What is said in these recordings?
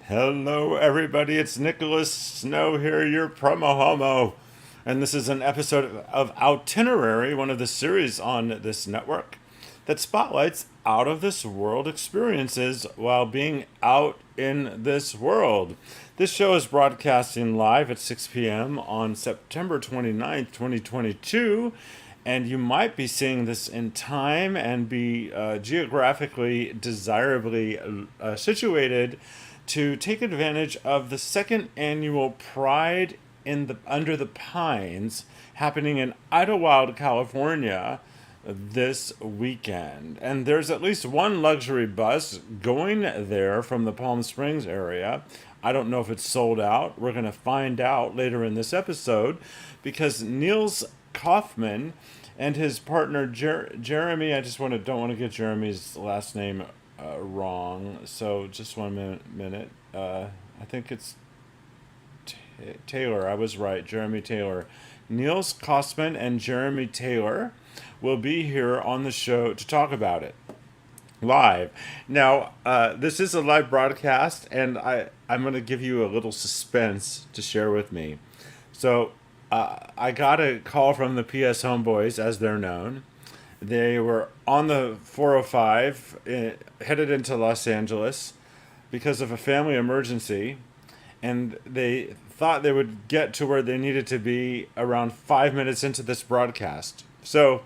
Hello, everybody. It's Nicholas Snow here, your PromoHomo. And this is an episode of Outinerary, one of the series on this network that spotlights out of this world experiences while being out in this world. This show is broadcasting live at 6 p.m. on September 29th, 2022. And you might be seeing this in time and be geographically desirably situated to take advantage of the second annual Pride Under the Pines happening in Idyllwild, California this weekend. And there's at least one luxury bus going there from the Palm Springs area. I don't know if it's sold out. We're going to find out later in this episode because Niels Kaufman and his partner Jeremy, I just don't want to get Jeremy's last name wrong, so just 1 minute. I think it's Taylor. I was right, Jeremy Taylor. Niels Kaufman and Jeremy Taylor will be here on the show to talk about it live. Now, this is a live broadcast, and I'm going to give you a little suspense to share with me. So, I got a call from the PS Homeboys, as they're known. They were on the 405, headed into Los Angeles because of a family emergency, and they thought they would get to where they needed to be around 5 minutes into this broadcast. So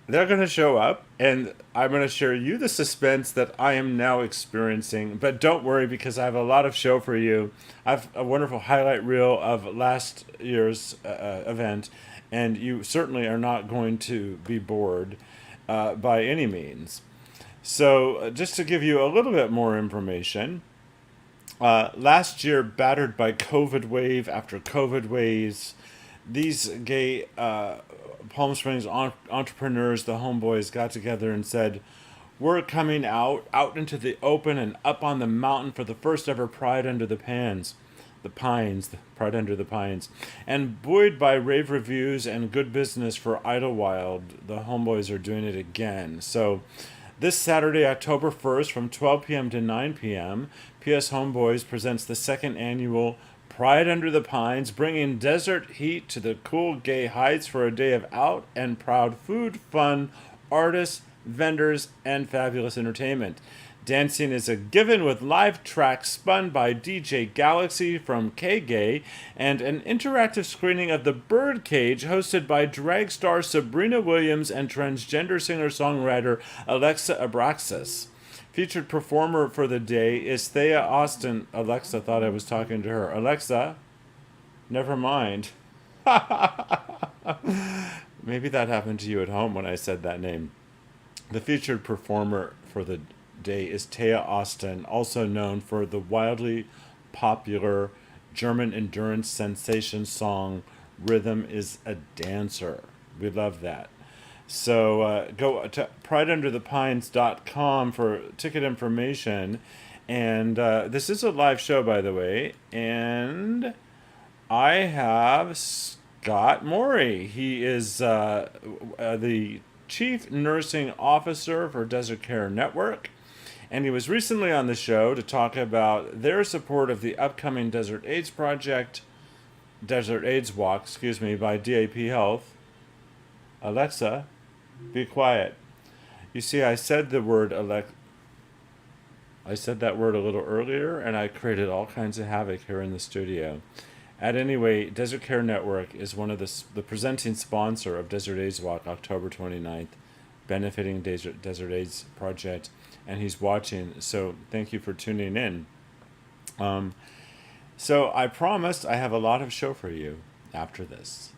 they're going to show up, and I'm going to share you the suspense that I am now experiencing. But don't worry, because I have a lot of show for you. I have a wonderful highlight reel of last year's event, and you certainly are not going to be bored by any means. So just to give you a little bit more information, last year, battered by COVID wave after COVID waves, these gay Palm Springs entrepreneurs, the Homeboys, got together and said, we're coming out into the open and up on the mountain for the first ever Pride Under the Pines. The Pride Under the Pines. And buoyed by rave reviews and good business for Idyllwild, the Homeboys are doing it again. So this Saturday, October 1st, from 12 p.m. to 9 p.m., PS Homeboys presents the second annual Pride Under the Pines, bringing desert heat to the cool gay heights for a day of out and proud food, fun, artists, vendors, and fabulous entertainment. Dancing is a given with live tracks spun by DJ Galaxy from K-Gay and an interactive screening of the BIRDcage hosted by drag star Sabryna Williams and transgender singer-songwriter Alexa Abraxas. Featured performer for the day is Thea Austin. Alexa thought I was talking to her. Alexa, never mind. Maybe that happened to you at home when I said that name. The featured performer for the day is Thea Austin, also known for the wildly popular German endurance sensation song Rhythm is a Dancer. We love that. So go to prideunderthepines.com for ticket information. And this is a live show, by the way. And I have Scott Morey. He is the Chief Nursing Officer for Desert Care Network. And he was recently on the show to talk about their support of the upcoming Desert AIDS Walk, by DAP Health. Alexa, be quiet. You see, I said that word a little earlier, and I created all kinds of havoc here in the studio. At any rate, Desert Care Network is one of the presenting sponsor of Desert AIDS Walk, October 29th, benefiting Desert AIDS Project. And he's watching, so thank you for tuning in. So I promised I have a lot of show for you after this.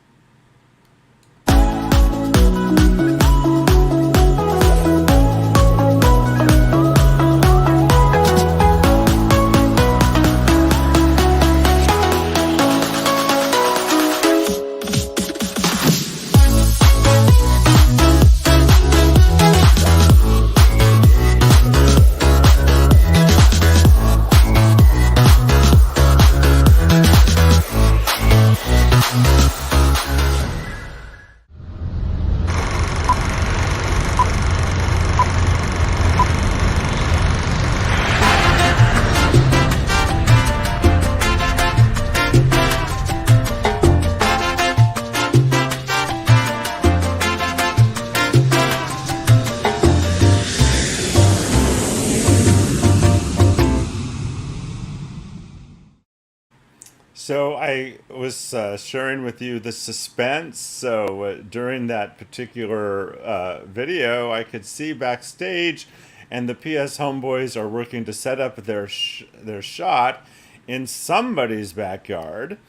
So I was sharing with you the suspense. So during that particular video, I could see backstage, and the PS Homeboys are working to set up their shot in somebody's backyard.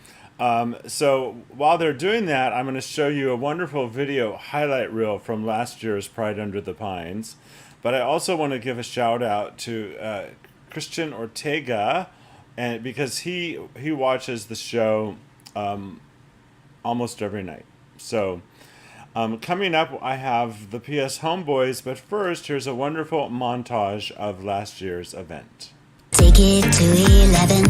So while they're doing that, I'm going to show you a wonderful video highlight reel from last year's Pride Under the Pines. But I also want to give a shout out to Christian Ortega, and because he watches the show almost every night. So coming up, I have the PS Homeboys, but first, here's a wonderful montage of last year's event. Take it to 11.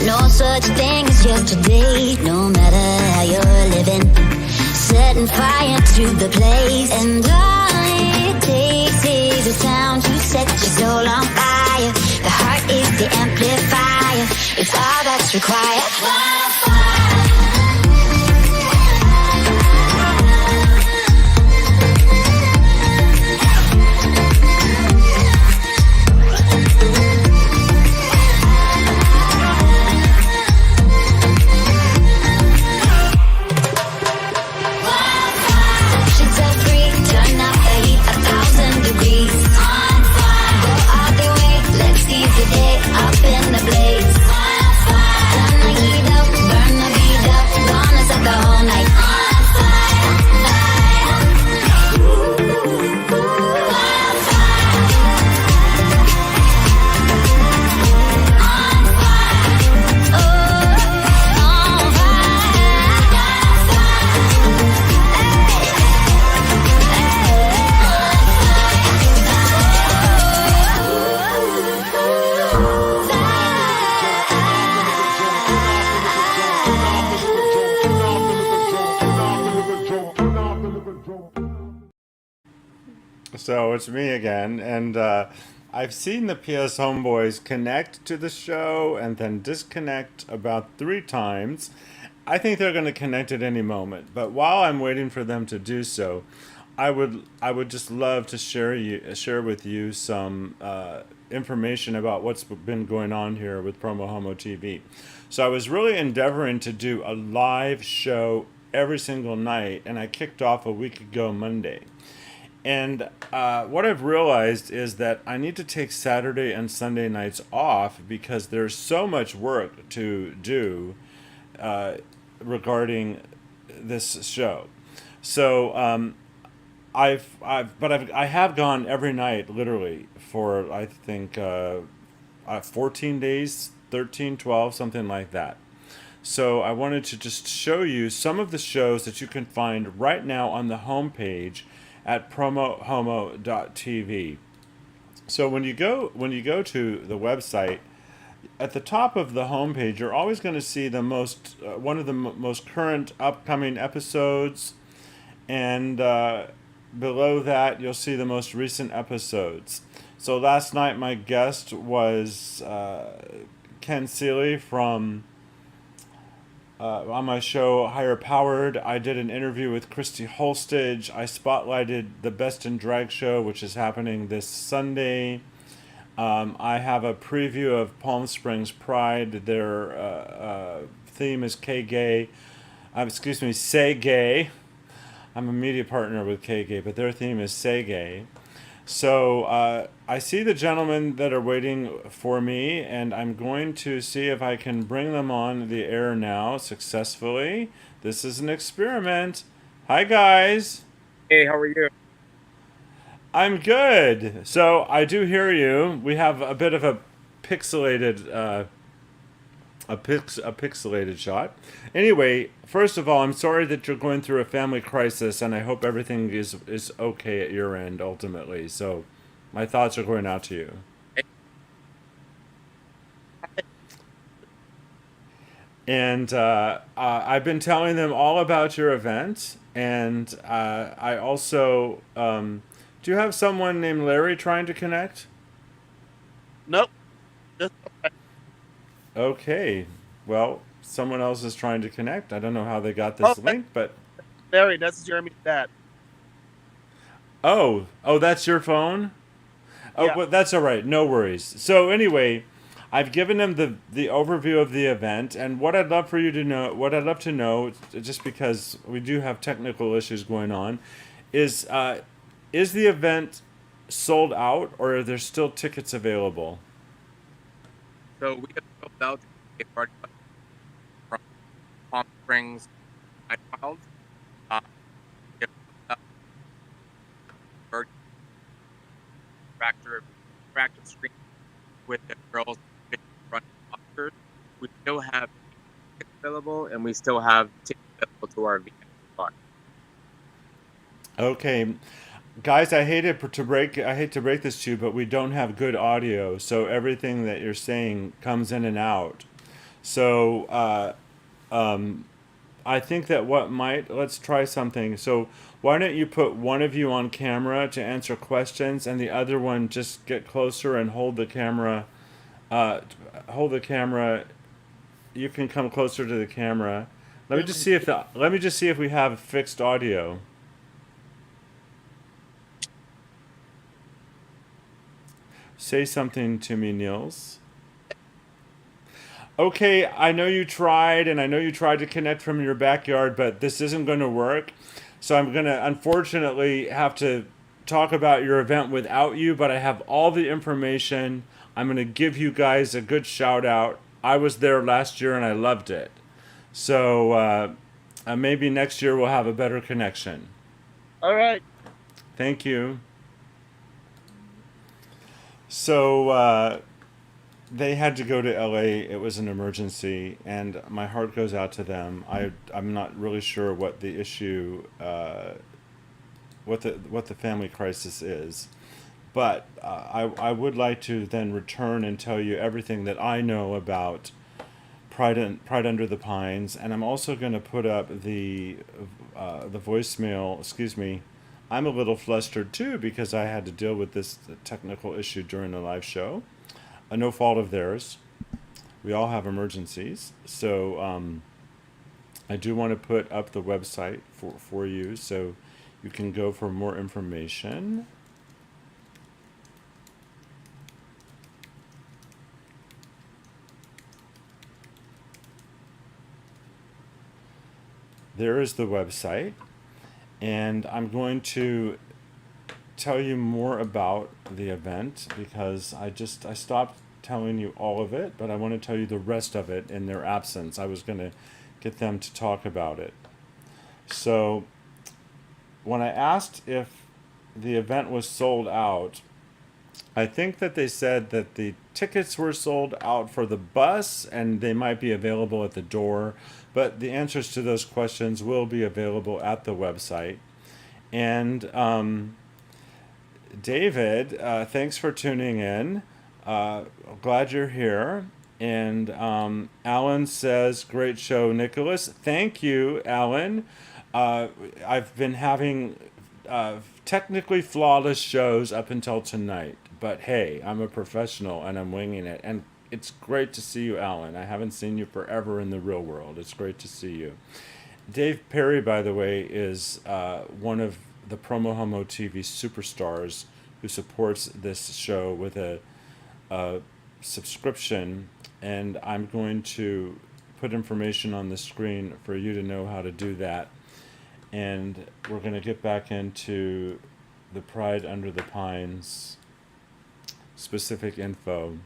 No such thing as yesterday, no matter how you're living. Setting fire to the place, and all it takes is a sound to set your soul on fire. The heart is the amplifier, it's all that's required. So it's me again, and I've seen the PS Homeboys connect to the show and then disconnect about 3 times. I think they're going to connect at any moment, but while I'm waiting for them to do so, I would just love to share with you some information about what's been going on here with PromoHomo.TV. So I was really endeavoring to do a live show every single night, and I kicked off a week ago Monday. And what I've realized is that I need to take Saturday and Sunday nights off because there's so much work to do regarding this show. So I have gone every night literally for I think 14 days, 13, 12, something like that. So I wanted to just show you some of the shows that you can find right now on the homepage at PromoHomo.TV. So when you go to the website, at the top of the homepage, you're always going to see the one of the most current upcoming episodes, and below that you'll see the most recent episodes. So last night my guest was Ken Seeley from on my show Higher Powered. I did an interview with Christy Holstage. I spotlighted the Best in Drag show, which is happening this Sunday. I have a preview of Palm Springs Pride. Their theme is K-Gay. Say Gay. I'm a media partner with K-Gay, but their theme is Say Gay. So I see the gentlemen that are waiting for me, and I'm going to see if I can bring them on the air now successfully. This is an experiment. Hi, guys. Hey, how are you? I'm good. So I do hear you. We have a bit of a pixelated a pixelated shot. Anyway, first of all, I'm sorry that you're going through a family crisis, and I hope everything is okay at your end ultimately. So my thoughts are going out to you. And I've been telling them all about your event, and I also do you have someone named Larry trying to connect? Nope. Just Okay. Well, someone else is trying to connect. I don't know how they got this link, but Larry, that's Jeremy's dad. oh, that's your phone? Oh, Yeah. well, that's all right. No worries. So anyway, I've given them the overview of the event, and what I'd love for you to know, what I'd love to know, just because we do have technical issues going on, is the event sold out, or are there still tickets available? So we have sold out a party from Palm Springs, Idyllwild. We have Bird interactive screen with the girls running Oscars. We still have tickets available, and we still have tickets available to our VIP spot. Okay, guys, I hate to break this to you, but we don't have good audio, so everything that you're saying comes in and out. So I think that let's try something. So why don't you put one of you on camera to answer questions, and the other one just get closer and hold the camera. Hold the camera. You can come closer to the camera. Let me just see if we have fixed audio. Say something to me, Niels. Okay, I know you tried, and I know you tried to connect from your backyard, but this isn't going to work. So I'm going to unfortunately have to talk about your event without you, but I have all the information. I'm going to give you guys a good shout out. I was there last year and I loved it. So maybe next year we'll have a better connection. All right. Thank you. So they had to go to LA. It was an emergency, and my heart goes out to them. I'm not really sure what the issue, what the family crisis is, but I would like to then return and tell you everything that I know about Pride Under the Pines, and I'm also going to put up the voicemail. Excuse me. I'm a little flustered too because I had to deal with this technical issue during the live show. No fault of theirs. We all have emergencies. So I do want to put up the website for you so you can go for more information. There is the website. And I'm going to tell you more about the event because I stopped telling you all of it, but I want to tell you the rest of it in their absence. I was going to get them to talk about it. So when I asked if the event was sold out, I think that they said that the tickets were sold out for the bus and they might be available at the door, but the answers to those questions will be available at the website. And David, thanks for tuning in. Glad you're here. And Alan says, great show, Nicholas. Thank you, Alan. I've been having technically flawless shows up until tonight. But hey, I'm a professional and I'm winging it. And it's great to see you, Alan. I haven't seen you forever in the real world. It's great to see you. Dave Perry, by the way, is one of the PromoHomo.TV superstars who supports this show with a subscription. And I'm going to put information on the screen for you to know how to do that. And we're going to get back into the Pride Under the Pines specific info.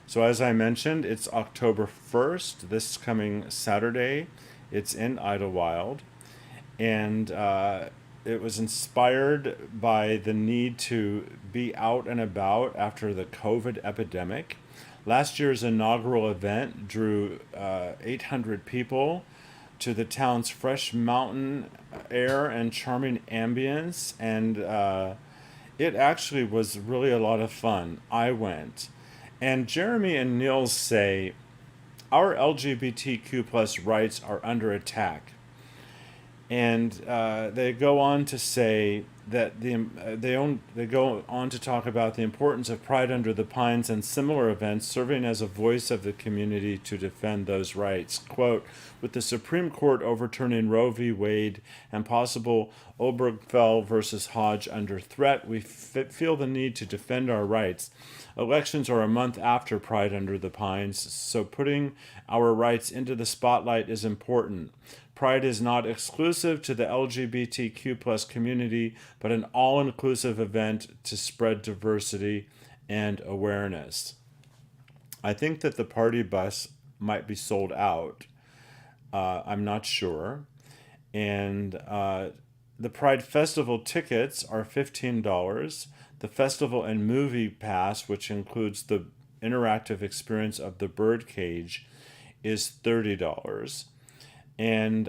So as I mentioned, it's October 1st, this coming Saturday. It's in Idyllwild. And it was inspired by the need to be out and about after the COVID epidemic. Last year's inaugural event drew 800 people to the town's fresh mountain air and charming ambience. And it actually was really a lot of fun. I went. And Jeremy and Niels say, our LGBTQ plus rights are under attack. And they go on to say, that they go on to talk about the importance of Pride Under the Pines and similar events serving as a voice of the community to defend those rights. Quote, with the Supreme Court overturning Roe v. Wade and possible Obergefell versus Hodge under threat, we feel the need to defend our rights. Elections are a month after Pride Under the Pines, so putting our rights into the spotlight is important. Pride is not exclusive to the LGBTQ plus community, but an all-inclusive event to spread diversity and awareness. I think that the party bus might be sold out. I'm not sure. And the Pride Festival tickets are $15. The festival and movie pass, which includes the interactive experience of the Birdcage, is $30. And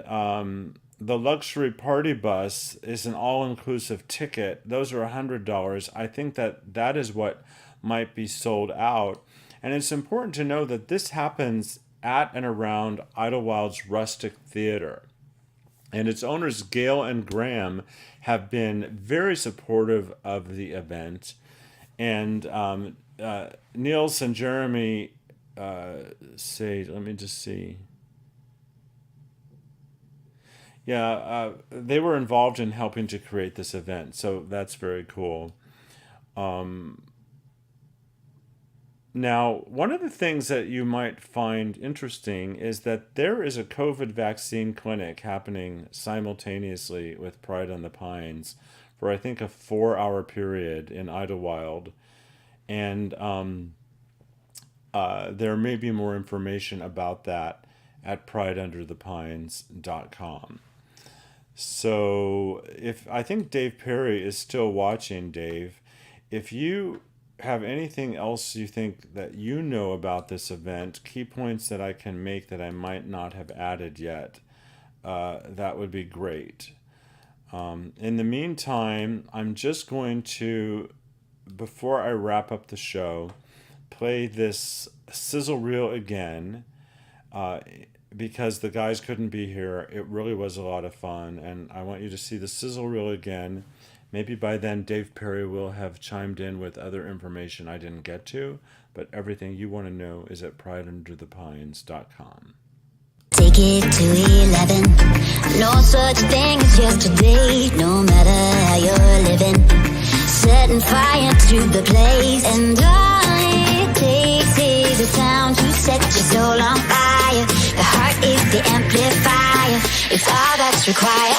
the luxury party bus is an all-inclusive ticket. Those are $100. I think that is what might be sold out. And it's important to know that this happens at and around Idyllwild's Rustic Theater. And its owners, Gail and Graham, have been very supportive of the event. And Niels and Jeremy say, let me just see. Yeah, they were involved in helping to create this event, so that's very cool. Now, one of the things that you might find interesting is that there is a COVID vaccine clinic happening simultaneously with Pride on the Pines for, I think, a 4-hour period in Idyllwild. And there may be more information about that at prideunderthepines.com. So I think Dave Perry is still watching, Dave. If you have anything else you think that you know about this event, key points that I can make that I might not have added yet, that would be great. In the meantime, I'm just going to, before I wrap up the show, play this sizzle reel again, because the guys couldn't be here. It really was a lot of fun, and I want you to see the sizzle reel again. Maybe by then Dave Perry will have chimed in with other information I didn't get to, but everything you want to know is at prideunderthepines.com. Take it to 11. No such thing as yesterday, no matter how you're living. Setting fire to the place, and all it takes is a sound to set your soul on fire. The heart is the amplifier, it's all that's required.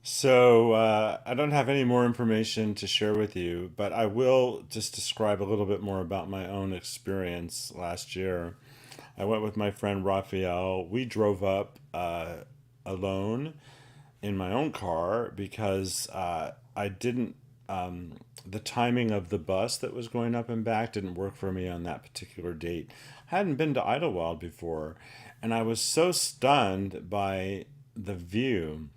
So I don't have any more information to share with you, but I will just describe a little bit more about my own experience last year. I went with my friend Raphael. We drove up alone in my own car because I didn't, the timing of the bus that was going up and back didn't work for me on that particular date. I hadn't been to Idyllwild before, and I was so stunned by the view.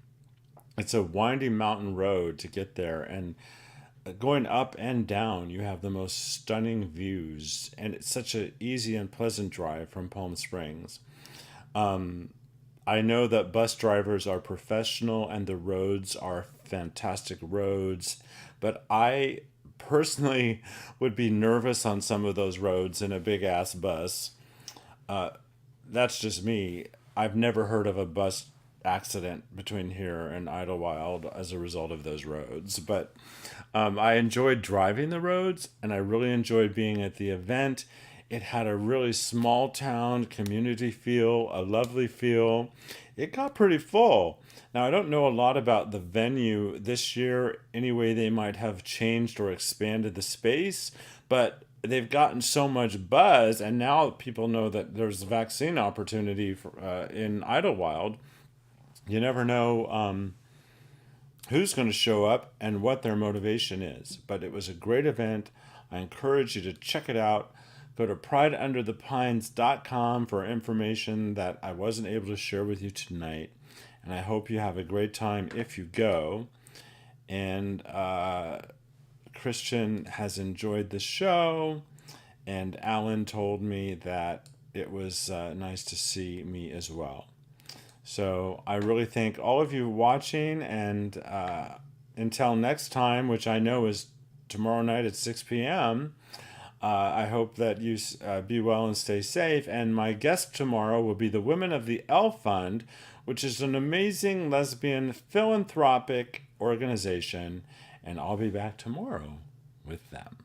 It's a winding mountain road to get there, and going up and down, you have the most stunning views, and it's such an easy and pleasant drive from Palm Springs. I know that bus drivers are professional and the roads are fantastic roads, but I personally would be nervous on some of those roads in a big ass bus. that's just me. I've never heard of a bus accident between here and Idyllwild as a result of those roads. But I enjoyed driving the roads, and I really enjoyed being at the event. It had a really small town community feel, a lovely feel. It got pretty full. Now, I don't know a lot about the venue this year, any way they might have changed or expanded the space, but they've gotten so much buzz, and now people know that there's a vaccine opportunity in Idyllwild. You never know who's going to show up and what their motivation is. But it was a great event. I encourage you to check it out. Go to prideunderthepines.com for information that I wasn't able to share with you tonight. And I hope you have a great time if you go. And Christian has enjoyed the show. And Alan told me that it was nice to see me as well. So I really thank all of you watching. And until next time, which I know is tomorrow night at 6 p.m., I hope that you be well and stay safe. And my guest tomorrow will be the Women of the L Fund, which is an amazing lesbian philanthropic organization. And I'll be back tomorrow with them.